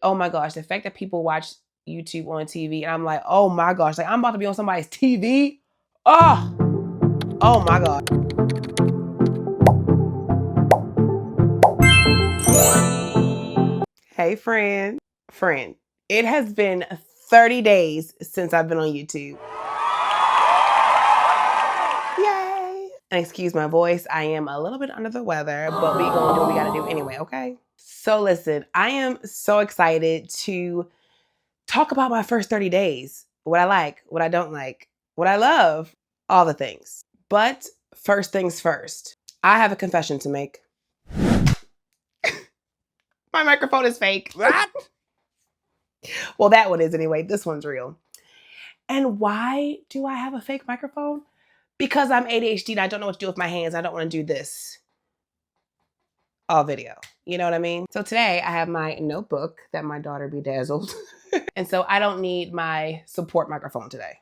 oh my gosh, the fact that people watch YouTube on TV and I'm like, oh my gosh, like I'm about to be on somebody's TV. Oh my God. Hey friend, it has been 30 days since I've been on YouTube. Yay! And excuse my voice, I am a little bit under the weather, but we gonna do what we gotta do anyway, okay? So listen, I am so excited to talk about my first 30 days. What I like, what I don't like, what I love, all the things. But first things first, I have a confession to make. My microphone is fake. What? Well, that one is anyway. This one's real. And why do I have a fake microphone? Because I'm ADHD and I don't know what to do with my hands. I don't want to do this all video. You know what I mean? So today I have my notebook that my daughter bedazzled. And so I don't need my support microphone today.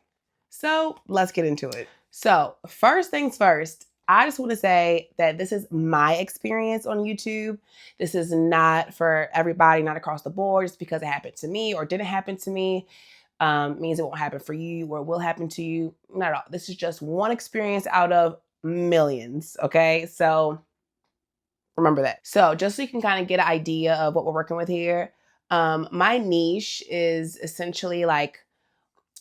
So let's get into it. So first things first, I just want to say that this is my experience on YouTube. This is not for everybody, not across the board. Just because it happened to me or didn't happen to me means it won't happen for you or it will happen to you. Not at all. This is just one experience out of millions, okay? So remember that. So just so you can kind of get an idea of what we're working with here, my niche is essentially like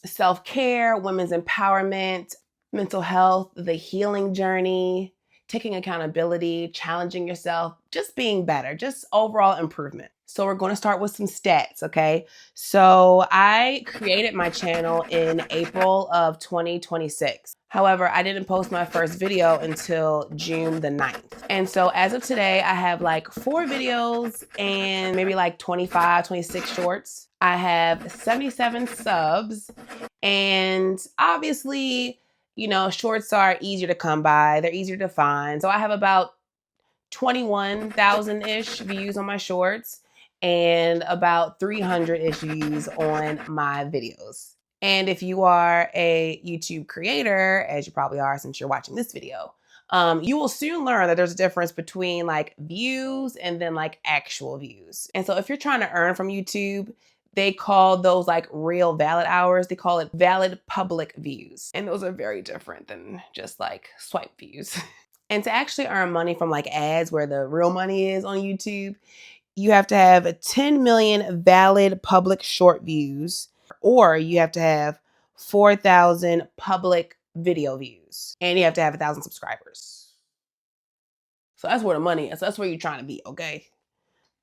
self-care, women's empowerment, mental health, the healing journey, taking accountability, challenging yourself, just being better, just overall improvement. So we're going to start with some stats, okay? So I created my channel in April of 2026. However, I didn't post my first video until June the 9th. And so as of today, I have like 4 videos and maybe like 25, 26 shorts. I have 77 subs and obviously, you know, shorts are easier to come by. They're easier to find. So I have about 21,000-ish views on my shorts and about 300-ish views on my videos. And if you are a YouTube creator, as you probably are since you're watching this video, you will soon learn that there's a difference between like views and then like actual views. And so if you're trying to earn from YouTube, they call those like real valid hours. They call it valid public views. And those are very different than just like swipe views. And to actually earn money from like ads where the real money is on YouTube, you have to have 10 million valid public short views, or you have to have 4,000 public video views, and you have to have 1,000 subscribers. So that's where the money is. So that's where you're trying to be, okay?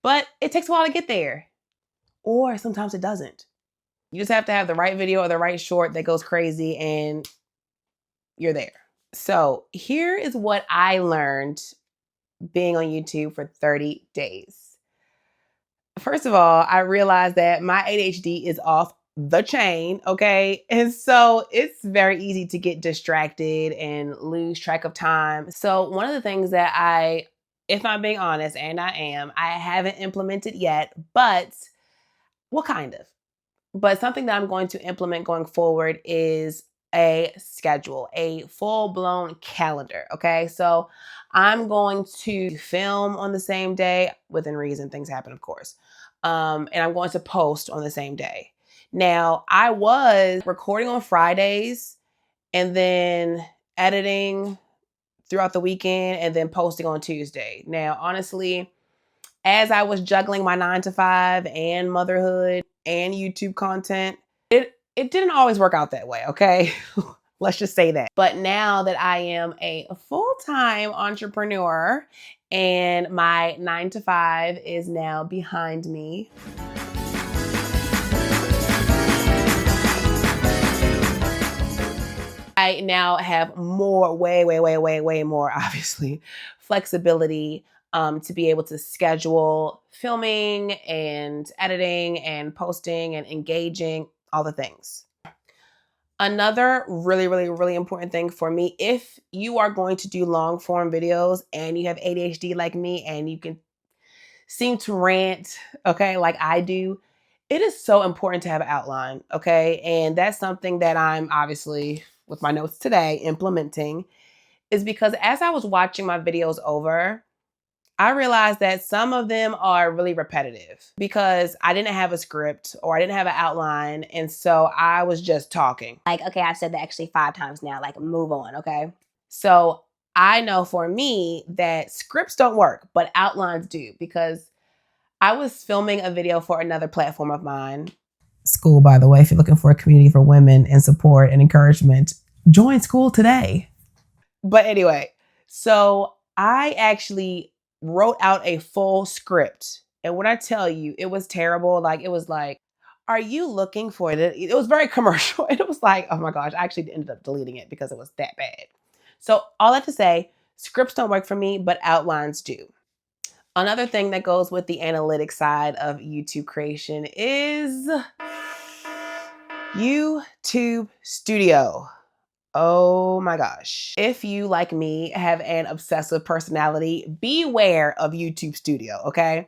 But it takes a while to get there. Or sometimes it doesn't. You just have to have the right video or the right short that goes crazy and you're there. So here is what I learned being on YouTube for 30 days. First of all, I realized that my ADHD is off the chain, okay? And so it's very easy to get distracted and lose track of time. So one of the things that if I'm being honest, and I haven't implemented yet, but well, kind of. But something that I'm going to implement going forward is a schedule, a full-blown calendar, okay? So I'm going to film on the same day, within reason, things happen, of course. And I'm going to post on the same day. Now, I was recording on Fridays and then editing throughout the weekend and then posting on Tuesday. Now, honestly, as I was juggling my 9-to-5 and motherhood and YouTube content, it didn't always work out that way, okay? Let's just say that. But now that I am a full-time entrepreneur and my 9-to-5 is now behind me, I now have more, way more, obviously, flexibility to be able to schedule filming and editing and posting and engaging, all the things. Another really important thing for me, if you are going to do long form videos and you have ADHD like me and you can seem to rant, okay, like I do, it is so important to have an outline, okay? And that's something that I'm obviously, with my notes today, implementing, is because as I was watching my videos over, I realized that some of them are really repetitive because I didn't have a script or I didn't have an outline. And so I was just talking. Like, okay, I've said that actually 5 times now. Like, move on, okay? So I know for me that scripts don't work, but outlines do, because I was filming a video for another platform of mine. Skool, by the way, if you're looking for a community for women and support and encouragement, join Skool today. But anyway, so I actually wrote out a full script. And when I tell you, it was terrible. Like, it was like, are you looking for it? It was very commercial. And it was like, oh my gosh, I actually ended up deleting it because it was that bad. So all that to say, scripts don't work for me, but outlines do. Another thing that goes with the analytics side of YouTube creation is YouTube Studio. Oh my gosh. If you, like me, have an obsessive personality, beware of YouTube Studio, okay?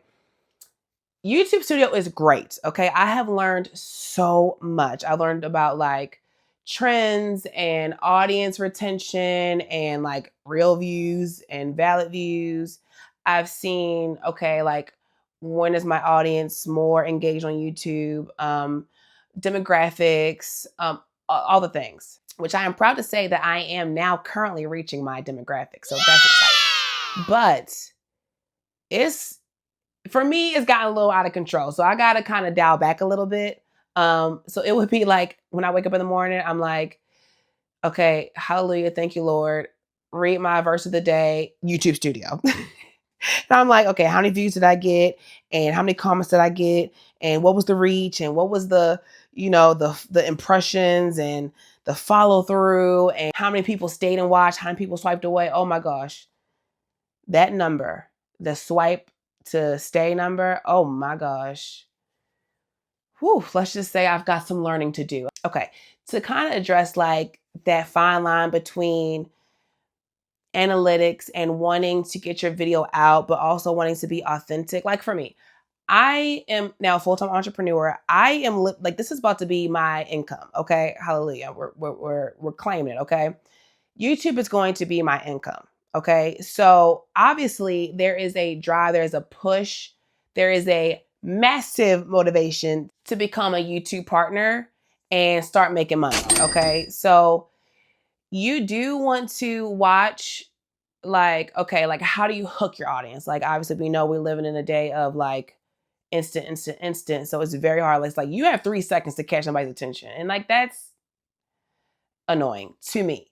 YouTube Studio is great, okay? I have learned so much. I learned about like trends and audience retention and like real views and valid views. I've seen, okay, like when is my audience more engaged on YouTube, demographics, all the things, which I am proud to say that I am now currently reaching my demographic. So that's exciting. But for me, it's gotten a little out of control. So I got to kind of dial back a little bit. So it would be like when I wake up in the morning, I'm like, okay, hallelujah, thank you, Lord. Read my verse of the day, YouTube Studio. And I'm like, okay, how many views did I get? And how many comments did I get? And what was the reach? And what was the, the impressions and the follow through? And how many people stayed and watched? How many people swiped away? Oh my gosh. That number, the swipe to stay number, oh my gosh. Whew, let's just say I've got some learning to do. Okay, to kind of address like that fine line between analytics and wanting to get your video out, but also wanting to be authentic. Like for me, I am now a full-time entrepreneur. I am like, this is about to be my income. Okay. Hallelujah. We're claiming it. Okay. YouTube is going to be my income. Okay. So obviously there is a drive, there's a push, there is a massive motivation to become a YouTube partner and start making money. Okay. So you do want to watch, like, okay, like how do you hook your audience? Like obviously we know we're living in a day of like instant. So it's very hard. It's like you have 3 seconds to catch somebody's attention. And like that's annoying to me.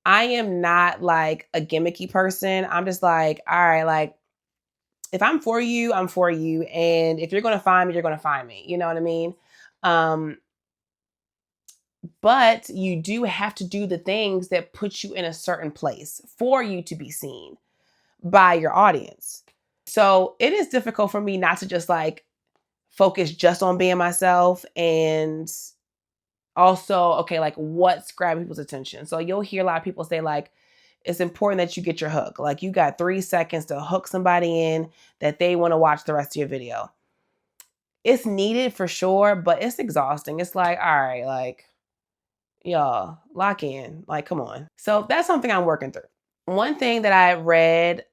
I am not like a gimmicky person. I'm just like, all right, like if I'm for you, I'm for you. And if you're gonna find me, you're gonna find me. You know what I mean? But you do have to do the things that put you in a certain place for you to be seen by your audience. So it is difficult for me not to just like focus just on being myself and also, okay, like what's grabbing people's attention. So you'll hear a lot of people say like, it's important that you get your hook. Like you got 3 seconds to hook somebody in that they want to watch the rest of your video. It's needed for sure, but it's exhausting. It's like, all right, like, y'all, lock in. Like, come on. So that's something I'm working through. One thing that I read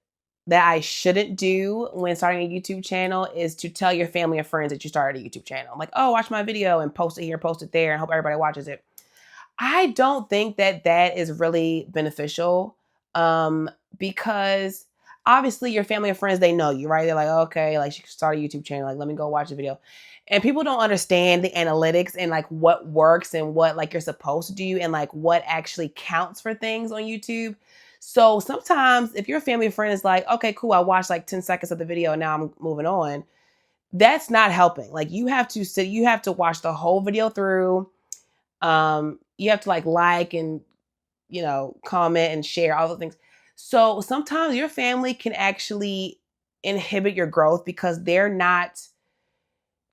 that I shouldn't do when starting a YouTube channel is to tell your family and friends that you started a YouTube channel. I'm like, oh, watch my video and post it here, post it there, and hope everybody watches it. I don't think that that is really beneficial, because obviously your family and friends, they know you, right? They're like, okay, like she started a YouTube channel, like let me go watch the video. And people don't understand the analytics and like what works and what like you're supposed to do and like what actually counts for things on YouTube. So sometimes if your family friend is like, okay, cool, I watched like 10 seconds of the video and now I'm moving on, that's not helping. Like you have to watch the whole video through. You have to like and, comment and share all the things. So sometimes your family can actually inhibit your growth because they're not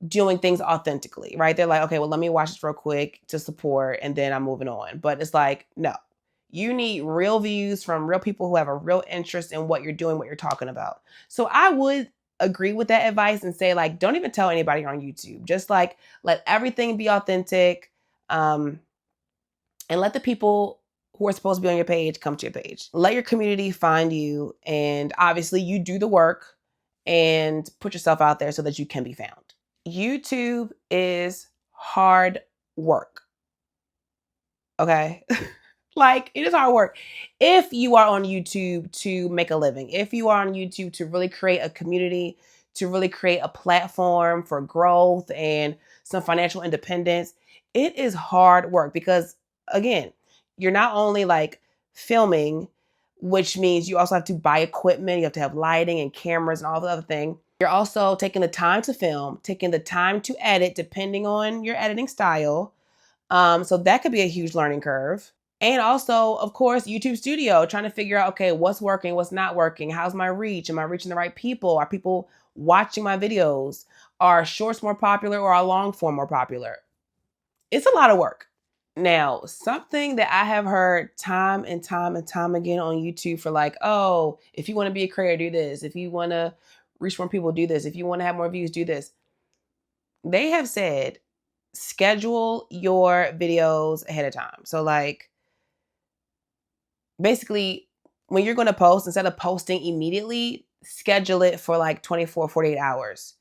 doing things authentically, right? They're like, okay, well, let me watch this real quick to support and then I'm moving on. But it's like, no, you need real views from real people who have a real interest in what you're doing, what you're talking about. So I would agree with that advice and say like, don't even tell anybody on YouTube. Just like let everything be authentic. And let the people who are supposed to be on your page come to your page. Let your community find you, and obviously you do the work and put yourself out there so that you can be found. YouTube is hard work. Okay? Like, it is hard work. If you are on YouTube to make a living, if you are on YouTube to really create a community, to really create a platform for growth and some financial independence, it is hard work because, again, you're not only like filming, which means you also have to buy equipment, you have to have lighting and cameras and all the other thing. You're also taking the time to film, taking the time to edit, depending on your editing style. So that could be a huge learning curve. And also, of course, YouTube Studio, trying to figure out, okay, what's working, what's not working? How's my reach? Am I reaching the right people? Are people watching my videos? Are shorts more popular or are long form more popular? It's a lot of work. Now, something that I have heard time and time and time again on YouTube for like, oh, if you want to be a creator, do this. If you want to reach more people, do this. If you want to have more views, do this. They have said, schedule your videos ahead of time. So like, basically, when you're going to post, instead of posting immediately, schedule it for like 24, 48 hours.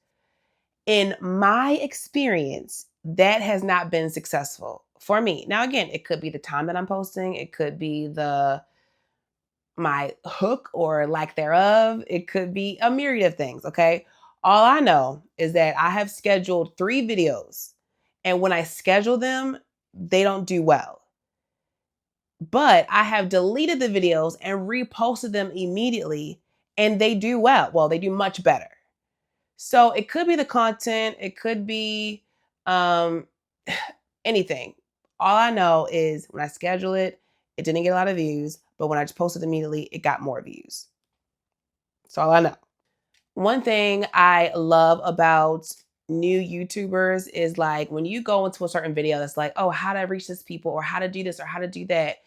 In my experience, that has not been successful for me. Now, again, it could be the time that I'm posting. It could be my hook or lack thereof. It could be a myriad of things, okay? All I know is that I have scheduled 3 videos, and when I schedule them, they don't do well. But I have deleted the videos and reposted them immediately, and they do well. Well, they do much better. So it could be the content, it could be um, anything. All I know is when I schedule it, it didn't get a lot of views, but when I just posted immediately, it got more views. That's all I know. One thing I love about new YouTubers is like when you go into a certain video that's like, oh, how to reach this people or how to do this or how to do that.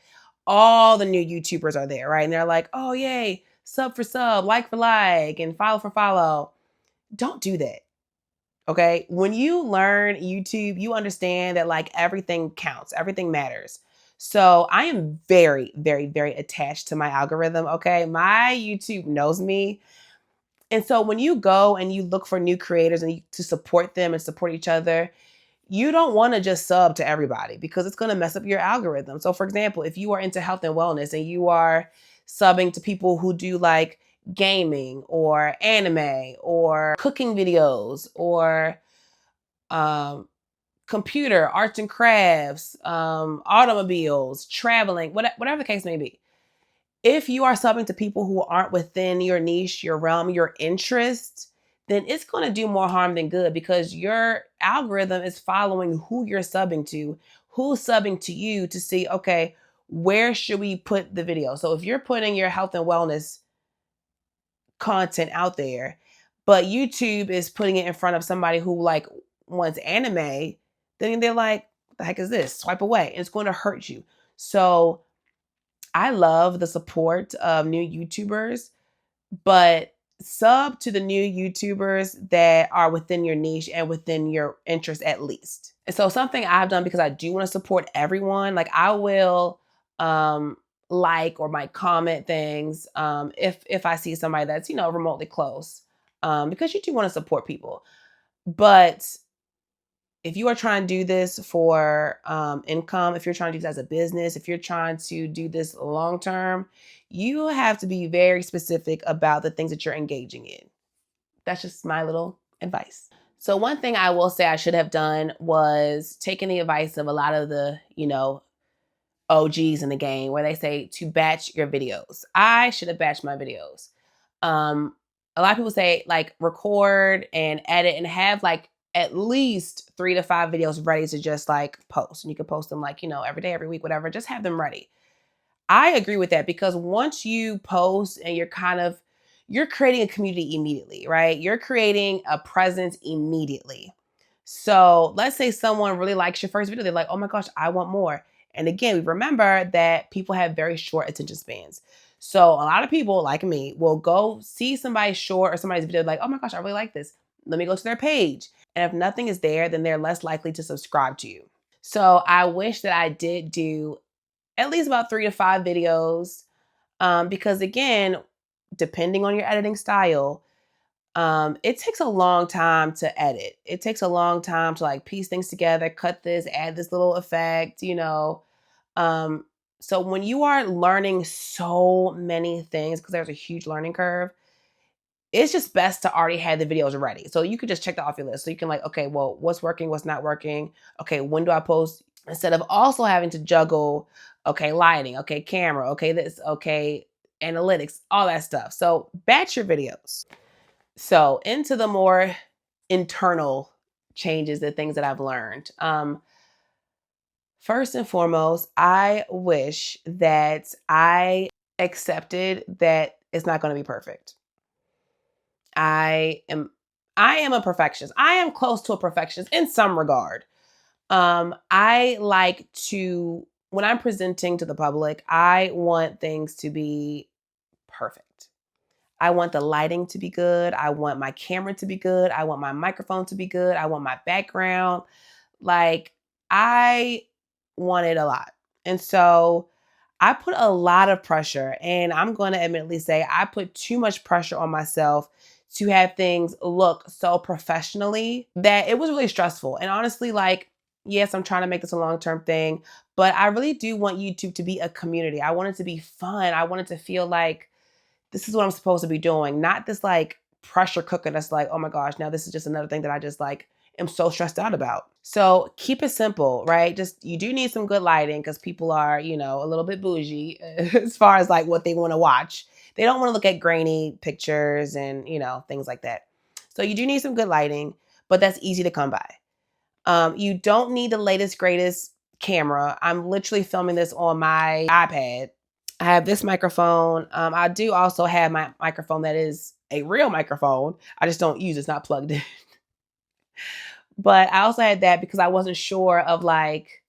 All the new YouTubers are there, right? And they're like, oh, yay, sub for sub, like for like, and follow for follow. Don't do that. Okay. When you learn YouTube, you understand that like everything counts, everything matters. So I am very, very, very attached to my algorithm. Okay. My YouTube knows me. And so when you go and you look for new creators and to support them and support each other, you don't want to just sub to everybody because it's going to mess up your algorithm. So for example, if you are into health and wellness and you are subbing to people who do like gaming or anime or cooking videos or um, computer, arts and crafts, automobiles, traveling, whatever the case may be. If you are subbing to people who aren't within your niche, your realm, your interest, then it's going to do more harm than good because your algorithm is following who you're subbing to, who's subbing to you to see, okay, where should we put the video? So if you're putting your health and wellness content out there, but YouTube is putting it in front of somebody who like wants anime, then they're like, the heck is this? Swipe away. And it's going to hurt you. So I love the support of new YouTubers, but sub to the new YouTubers that are within your niche and within your interest at least. And so something I've done because I do want to support everyone, like I will like or might comment things if I see somebody that's, remotely close. Because you do want to support people. But if you are trying to do this for income, if you're trying to do this as a business, if you're trying to do this long term, you have to be very specific about the things that you're engaging in. That's just my little advice. So one thing I will say I should have done was taking the advice of a lot of the, OGs in the game where they say to batch your videos. I should have batched my videos. A lot of people say like record and edit and have like at least 3 to 5 videos ready to just like post. And you can post them like, every day, every week, whatever. Just have them ready. I agree with that because once you post and you're creating a community immediately, right? You're creating a presence immediately. So let's say someone really likes your first video. They're like, oh my gosh, I want more. And again, we remember that people have very short attention spans. So a lot of people like me will go see somebody's short or somebody's video like, oh my gosh, I really like this. Let me go to their page. And if nothing is there, then they're less likely to subscribe to you. So I wish that I did do at least about 3 to 5 videos. Because again, depending on your editing style, it takes a long time to edit. It takes a long time to like piece things together, cut this, add this little effect, Um, so when you are learning so many things, because there's a huge learning curve, it's just best to already have the videos ready. So you could just check that off your list. So you can like, okay, well, what's working, what's not working? Okay, when do I post? Instead of also having to juggle, okay, lighting, okay, camera, okay, this, okay, analytics, all that stuff. So batch your videos. So into the more internal changes, the things that I've learned. First and foremost, I wish that I accepted that it's not going to be perfect. I am I am a perfectionist. I am close to a perfectionist in some regard. I like to when I'm presenting to the public, I want things to be perfect. I want the lighting to be good. I want my camera to be good. I want my microphone to be good. I want my background. Like, I wanted a lot. And so I put a lot of pressure, and I'm going to admittedly say I put too much pressure on myself to have things look so professionally that it was really stressful. And honestly, like, yes, I'm trying to make this a long-term thing, but I really do want YouTube to be a community. I want it to be fun. I want it to feel like this is what I'm supposed to be doing, not this like pressure cooker that's like, oh my gosh, now this is just another thing that I just like am so stressed out about. So keep it simple, right? Just you do need some good lighting because people are, a little bit bougie as far as like what they want to watch. They don't want to look at grainy pictures and, things like that. So you do need some good lighting, but that's easy to come by. You don't need the latest, greatest camera. I'm literally filming this on my iPad. I have this microphone. I do also have my microphone that is a real microphone. I just don't use it. It's not plugged in. But I also had that because I wasn't sure of like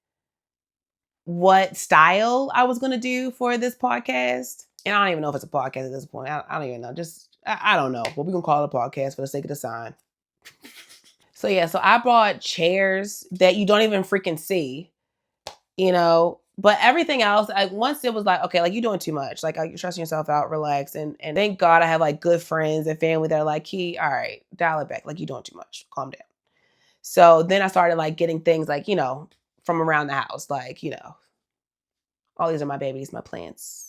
what style I was going to do for this podcast. And I don't even know if it's a podcast at this point. I don't even know. I don't know. But we're going to call it a podcast for the sake of the sign. So yeah, so I brought chairs that you don't even freaking see, but everything else, like once it was like, okay, like you're doing too much, like you're stressing yourself out, relax. And thank God I have like good friends and family that are like, Key, all right, dial it back. Like you're doing too much, calm down. So then I started like getting things like, from around the house, like, all these are my babies, my plants.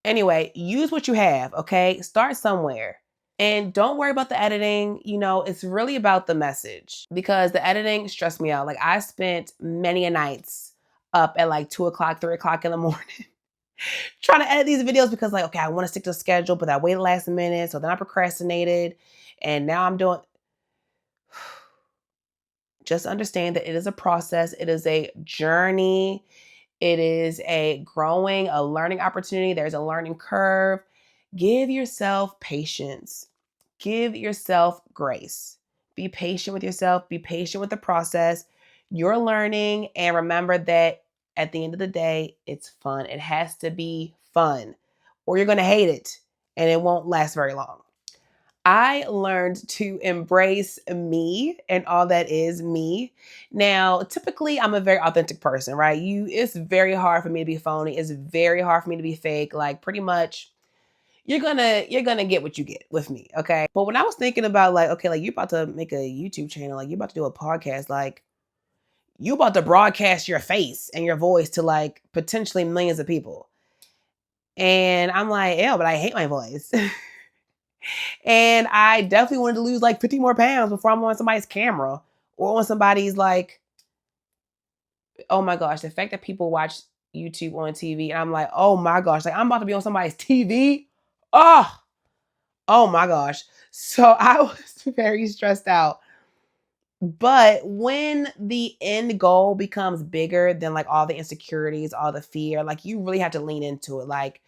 Anyway, use what you have, okay? Start somewhere. And don't worry about the editing. It's really about the message because the editing stressed me out. Like I spent many a nights up at like 2 o'clock, 3 o'clock in the morning trying to edit these videos because like, okay, I want to stick to a schedule, but I waited last minute. So then I procrastinated and now I'm doing, just understand that it is a process. It is a journey. It is a learning opportunity. There's a learning curve. Give yourself patience. Give yourself grace. Be patient with yourself. Be patient with the process. You're learning. And remember that at the end of the day, it's fun. It has to be fun or you're going to hate it and it won't last very long. I learned to embrace me and all that is me. Now, typically I'm a very authentic person, right? It's very hard for me to be phony. It's very hard for me to be fake. Like pretty much you're gonna get what you get with me, okay? But when I was thinking about like, okay, like you're about to make a YouTube channel, like you're about to do a podcast, like you about to broadcast your face and your voice to like potentially millions of people. And I'm like, ew, but I hate my voice. And I definitely wanted to lose like 50 more pounds before I'm on somebody's camera or on somebody's like, oh my gosh, the fact that people watch YouTube on TV and I'm like, oh my gosh, like I'm about to be on somebody's TV. Oh my gosh. So I was very stressed out. But when the end goal becomes bigger than like all the insecurities, all the fear, like you really have to lean into it. Like,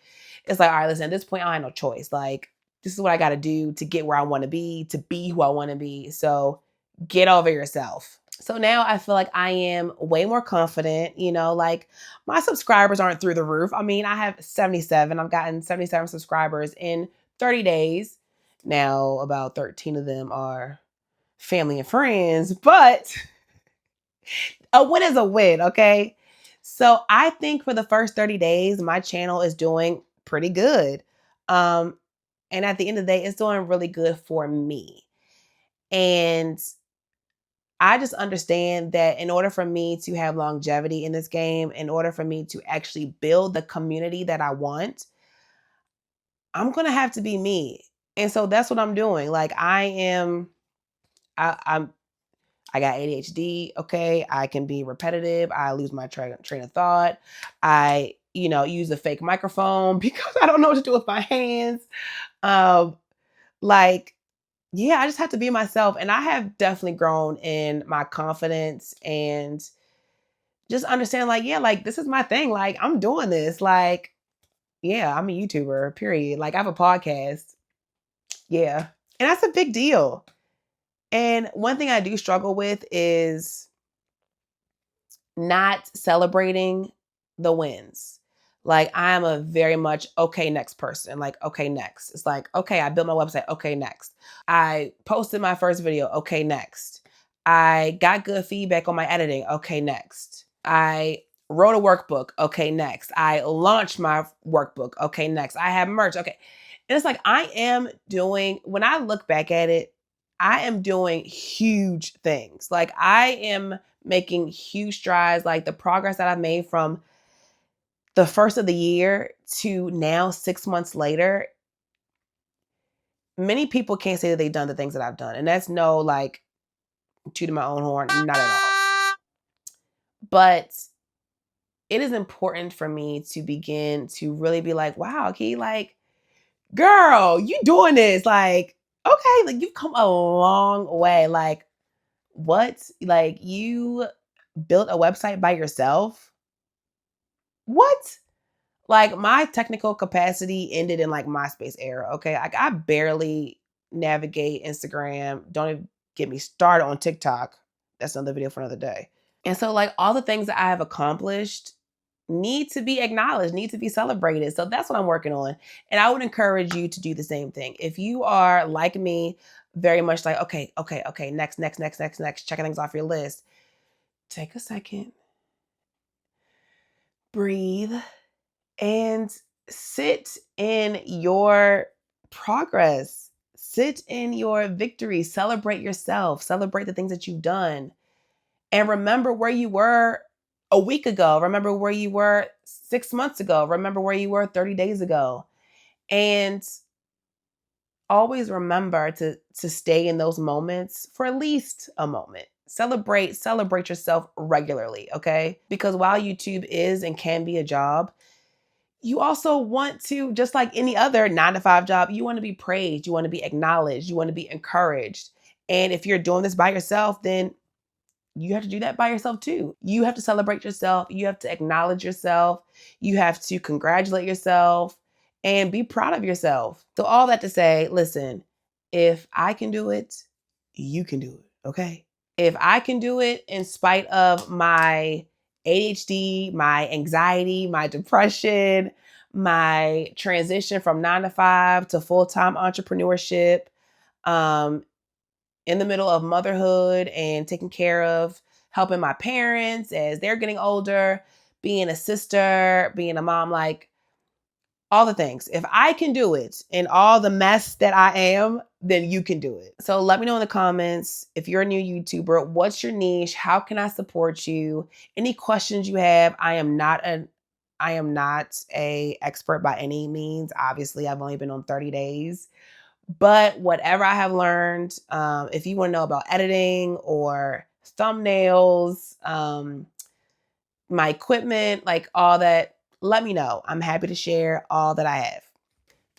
it's like, all right, listen, at this point, I have no choice. Like, this is what I got to do to get where I want to be who I want to be. So get over yourself. So now I feel like I am way more confident. Like my subscribers aren't through the roof. I mean, I have 77. I've gotten 77 subscribers in 30 days. Now, about 13 of them are family and friends, but a win is a win, okay? So I think for the first 30 days, my channel is doing pretty good. And at the end of the day, it's doing really good for me. And I just understand that in order for me to have longevity in this game, in order for me to actually build the community that I want, I'm gonna have to be me. And so that's what I'm doing. Like I'm I got ADHD, okay? I can be repetitive. I lose my train of thought. I, use a fake microphone because I don't know what to do with my hands. Um, like, yeah, I just have to be myself. And I have definitely grown in my confidence and just understand, like, yeah, like this is my thing. Like, I'm doing this. Like, yeah, I'm a YouTuber, period. Like, I have a podcast. Yeah. And that's a big deal. And one thing I do struggle with is not celebrating the wins. Like I am a very much okay next person. Like okay next. It's like okay, I built my website. Okay next. I posted my first video. Okay next. I got good feedback on my editing. Okay next. I wrote a workbook. Okay next. I launched my workbook. Okay next. I have merch. Okay. And it's like I am doing, when I look back at it, I am doing huge things. Like I am making huge strides. Like the progress that I've made from the first of the year to now 6 months later, many people can't say that they've done the things that I've done. And that's no like tooting my own horn, not at all. But it is important for me to begin to really be like, wow, Key, like, girl, you doing this. Like, okay, like you've come a long way. Like, what? Like, you built a website by yourself? What? Like my technical capacity ended in like MySpace era. Okay. Like I barely navigate Instagram. Don't even get me started on TikTok. That's another video for another day. And so like all the things that I have accomplished need to be acknowledged, need to be celebrated. So that's what I'm working on. And I would encourage you to do the same thing. If you are like me, very much like, okay, next, checking things off your list. Take a second, breathe, and sit in your progress. Sit in your victory. Celebrate yourself. Celebrate the things that you've done. And remember where you were a week ago. Remember where you were 6 months ago. Remember where you were 30 days ago. And always remember to stay in those moments for at least a moment. Celebrate yourself regularly, okay? Because while YouTube is and can be a job, you also want to, just like any other 9 to 5 job, you want to be praised, you want to be acknowledged, you want to be encouraged. And if you're doing this by yourself, then you have to do that by yourself too. You have to celebrate yourself. You have to acknowledge yourself. You have to congratulate yourself and be proud of yourself. So all that to say, listen, if I can do it, you can do it, okay? If I can do it in spite of my ADHD, my anxiety, my depression, my transition from 9 to 5 to full-time entrepreneurship, in the middle of motherhood and taking care of helping my parents as they're getting older, being a sister, being a mom, like all the things. If I can do it in all the mess that I am, then you can do it. So let me know in the comments, if you're a new YouTuber, what's your niche? How can I support you? Any questions you have? I am not a expert by any means. Obviously, I've only been on 30 days. But whatever I have learned, if you want to know about editing or thumbnails, my equipment, like all that, let me know. I'm happy to share all that I have.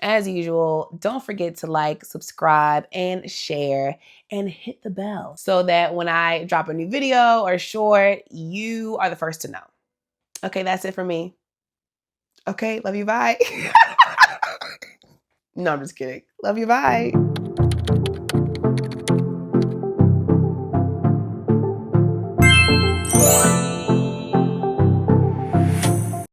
As usual, don't forget to like, subscribe, and share, and hit the bell so that when I drop a new video or short, you are the first to know. Okay, that's it for me. Okay, love you, bye. No, I'm just kidding. Love you, bye.